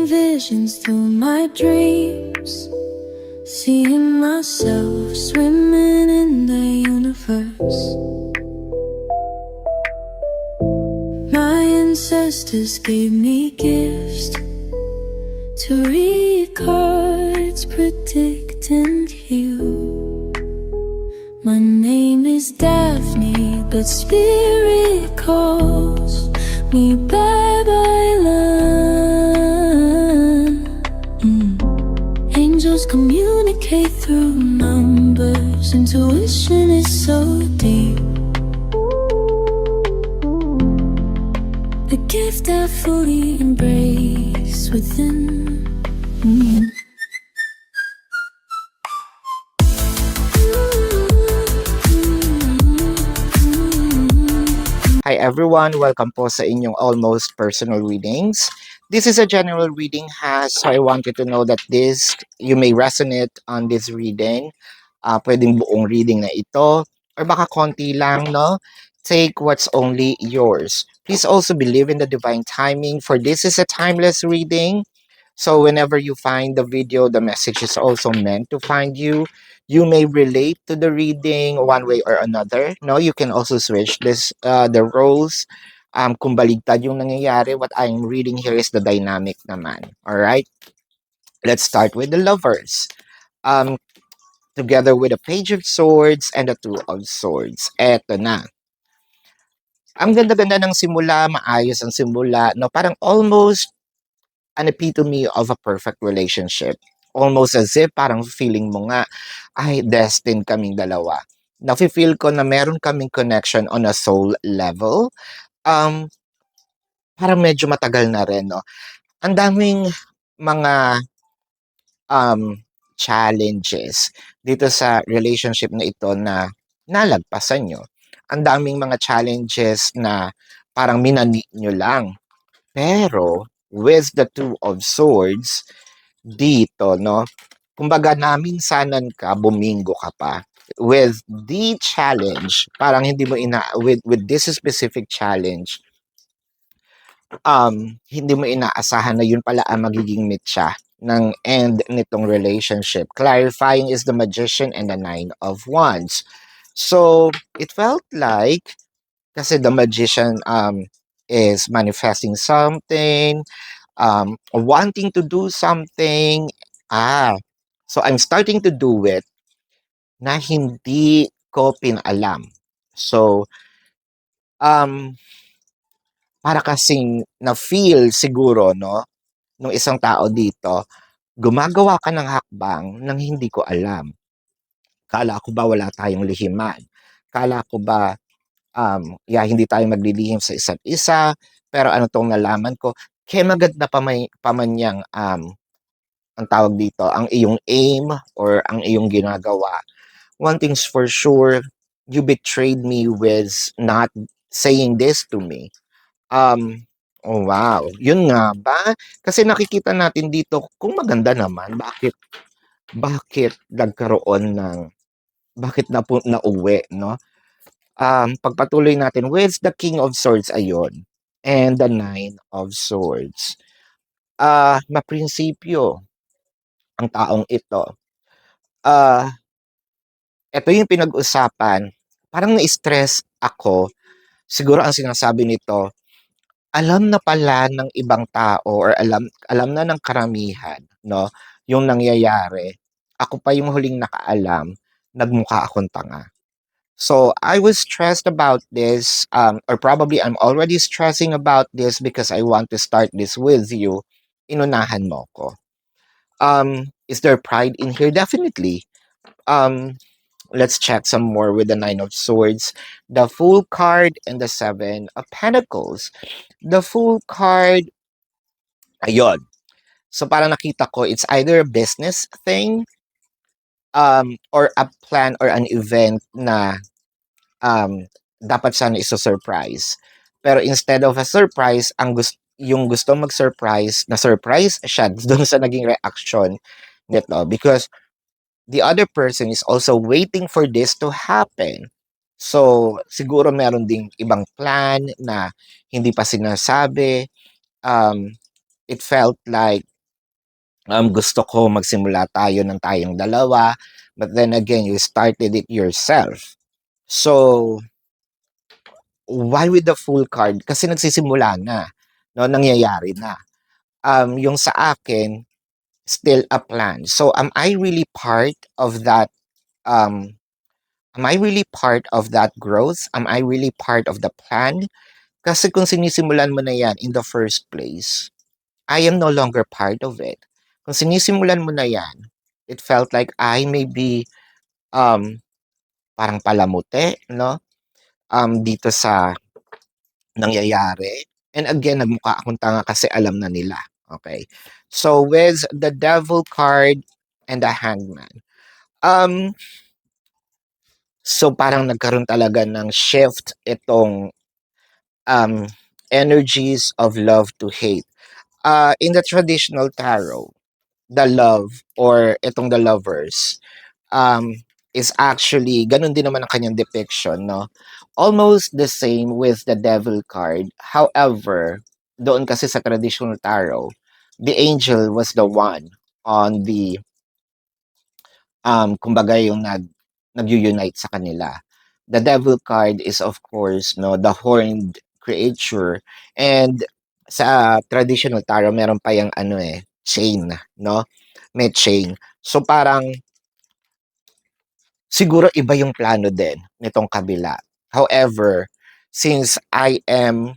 visions through my dreams, seeing myself swimming in the universe. My ancestors gave me gifts to read cards, predict and heal. My name is Daphne, but spirit calls me Babylon. Angels communicate through numbers. Intuition is so deep. The gift I fully embrace within. Hi everyone, welcome po sa inyong almost personal readings. This is a general reading so I want you to know that you may resonate on this reading. Pwedeng buong reading na ito or baka konti lang, no? Take what's only yours. Please also believe in the divine timing, for this is a timeless reading. So whenever you find the video, the message is also meant to find you. You may relate to the reading one way or another. No, you can also switch the roles. Kung baligtad yung nangyayari, what I'm reading here is the dynamic naman. All right? Let's start with the lovers. Together with the Page of Swords and the Two of Swords. Eto na. Ang ganda-ganda ng simula, maayos ang simula, no? Parang almost an epitome of a perfect relationship. Almost as if parang feeling mo nga, ay, destined kaming dalawa. Nafe-feel ko na meron kaming connection on a soul level. Parang medyo matagal na rin, no? Ang daming mga challenges dito sa relationship na ito na nalagpasan nyo. Ang daming mga challenges na parang minani nyo lang. Pero, with the Two of Swords, dito, no? Kumbaga naminsanan ka, bumingo ka pa. With the challenge, parang hindi mo with this specific challenge, hindi mo inaasahan na yun pala ang magiging mitya ng end nitong relationship. Clarifying is the Magician and the Nine of Wands. So, it felt like, kasi the Magician is manifesting something, wanting to do something. So I'm starting to do it na hindi ko pinalam. So, para kasing na-feel siguro, no, nung isang tao dito, gumagawa ka ng hakbang nang hindi ko alam. Kala ko ba wala tayong lihiman? Kala ko ba hindi tayo maglilihim sa isa't isa? Pero ano tong nalaman ko? Kaya maganda pamanyang ang tawag dito, ang iyong aim or ang iyong ginagawa. One thing's for sure, you betrayed me with not saying this to me. Oh wow, yun nga ba? Kasi nakikita natin dito kung maganda naman, bakit nagkaroon ng bakit nauwi, no? Pagpatuloy natin with the King of Swords ayon and the Nine of Swords. Maprinsipyo ang taong ito. Ito yung pinag-usapan, parang na-stress ako. Siguro ang sinasabi nito, alam na pala ng ibang tao or alam na ng karamihan, no, yung nangyayari. Ako pa yung huling nakaalam, nagmukha akong tanga. So I was stressed about this, or probably I'm already stressing about this because I want to start this with you. Inunahan mo ko. Is there pride in here? Definitely. Let's check some more with the Nine of Swords, the Fool card, and the Seven of Pentacles. The Fool card, ayun. So para nakita ko, it's either a business thing, or a plan or an event na dapat sana iso-surprise. Pero instead of a surprise, yung gusto mag-surprise, na surprise siya doon sa naging reaction nito. Because the other person is also waiting for this to happen. So, siguro meron ding ibang plan na hindi pa sinasabi. It felt like gusto ko magsimula tayo ng tayong dalawa, but then again, you started it yourself. So, why with the full card? Kasi nagsisimula na, no? Nangyayari na. Yung sa akin, still a plan. So, um, am I really part of that growth? Am I really part of the plan? Kasi kung sinisimulan mo na yan in the first place, I am no longer part of it. Kung sinisimulan mo na yan, it felt like I may be um, parang palamuti, no? Dito sa nangyayari. And again, nagmukha akong tanga kasi alam na nila. Okay. So with the devil card and the hangman. Um, so parang nagkaroon talaga ng shift itong um, energies of love to hate. In the traditional tarot, the love or itong the lovers um, is actually, ganun din naman ang kanyang depiction, no? Almost the same with the devil card. However, doon kasi sa traditional tarot, the angel was the one on the, kumbaga yung nag-unite sa kanila. The devil card is of course, no, the horned creature. And sa traditional tarot, meron pa yung ano chain, no? May chain. So parang siguro iba yung plano din nitong kabila. However, since I am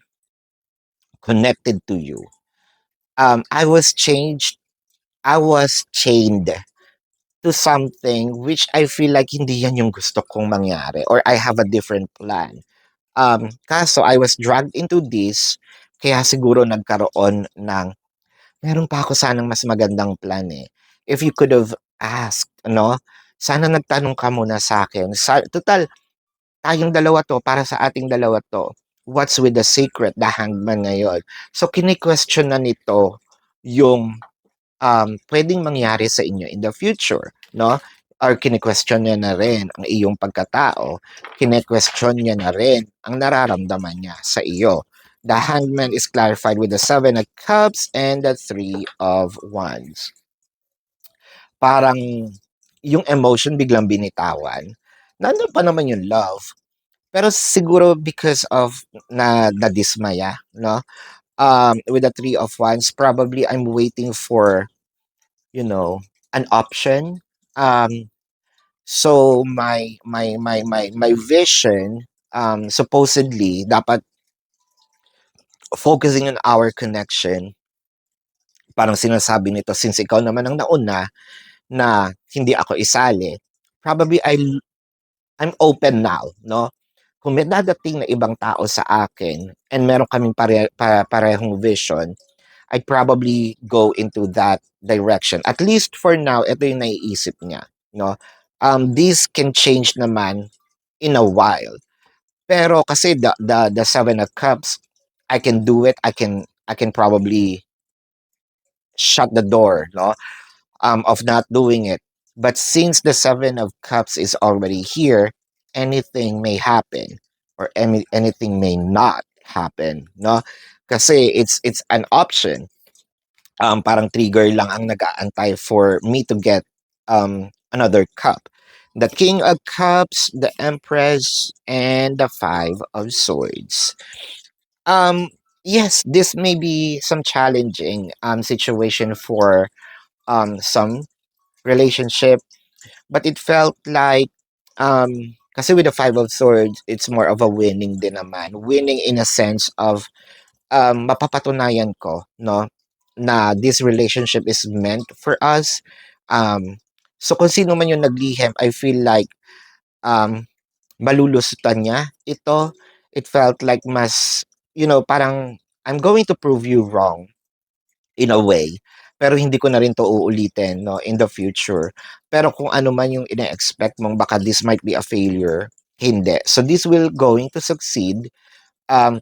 connected to you, I was chained to something which I feel like hindi yan yung gusto kong mangyari or I have a different plan. Kaso I was dragged into this, kaya siguro nagkaroon ng, meron pa ako sanang mas magandang plan eh. If you could have asked, no? Sana nagtanong ka muna sa akin. Total, tayong dalawa 'to, para sa ating dalawa 'to. What's with the secret, the hangman ngayon? So kini-question na nito yung, puwedeng mangyari sa inyo in the future, no? Or kini-question niya na rin ang iyong pagkatao, kini-question niya na rin ang nararamdaman niya sa iyo. The hangman is clarified with the Seven of Cups and the Three of Wands. Parang yung emotion biglang binitawan. Nandun pa naman yung love. Pero siguro because of nadismaya, no? With the Three of Wands, probably I'm waiting for, you know, an option. So my vision, supposedly dapat focusing on our connection. Parang sinasabi nito, since ikaw naman ang nauna na hindi ako isali, probably I'm open now, no? Kung may dadating na ibang tao sa akin and meron kaming parehong vision, I'd probably go into that direction. At least for now, ito yung naiisip niya, no? This can change naman in a while. Pero kasi the Seven of Cups, I can do it. I can probably shut the door, no? Of not doing it. But since the Seven of Cups is already here, anything may happen or anything may not happen, no? Kasi it's an option. Parang trigger lang ang nag-aantay for me to get another cup. The King of Cups, the Empress, and the Five of Swords. Um, yes, this may be some challenging situation for some relationship, but it felt like kasi with the Five of Swords, it's more of a winning din naman. Winning in a sense of mapapatunayan ko, no, na this relationship is meant for us. So kung sino man yung naglihim, I feel like um, malulusutan niya ito. It felt like mas, parang I'm going to prove you wrong in a way. Pero hindi ko na rin 'to uulitin, no, in the future. Pero kung ano man yung ine-expect mong baka this might be a failure, hindi. So this will going to succeed,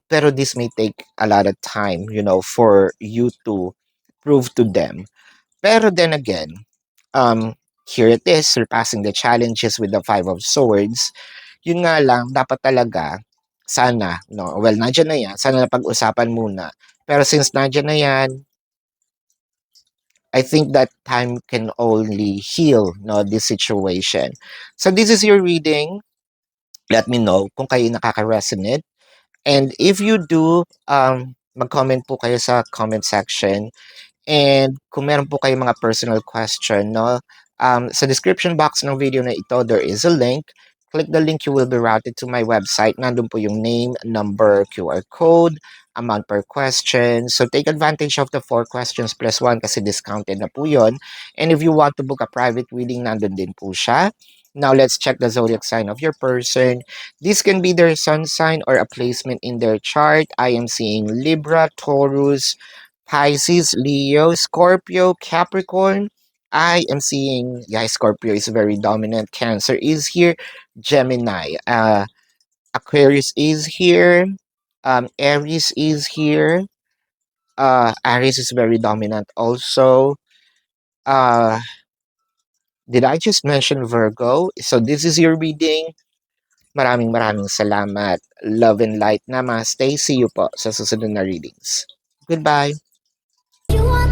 pero this may take a lot of time, for you to prove to them. Pero then again, here it is, surpassing the challenges with the Five of Swords. Yun nga lang, dapat talaga, sana, no, well, nandiyan na yan, sana napag-usapan muna. Pero since nandiyan na yan, I think that time can only heal, no, this situation. So this is your reading. Let me know kung kayo nakaka-resonate. And if you do, mag-comment po kayo sa comment section. And kung meron po kayong mga personal question, no, sa description box ng video na ito, there is a link. Click the link, you will be routed to my website. Nandun po yung name, number, QR code, amount per question. So take advantage of the 4 questions plus 1 kasi discounted na po yun. And if you want to book a private reading, nandun din po siya. Now let's check the zodiac sign of your person. This can be their sun sign or a placement in their chart. I am seeing Libra, Taurus, Pisces, Leo, Scorpio, Capricorn. I am seeing, yeah, Scorpio is very dominant. Cancer is here. Gemini. Aquarius is here. Aries is here. Aries is very dominant also. Uh, did I just mention Virgo? So this is your reading. Maraming salamat. Love and light. Namaste. See you po sa susunod na readings. Goodbye. You want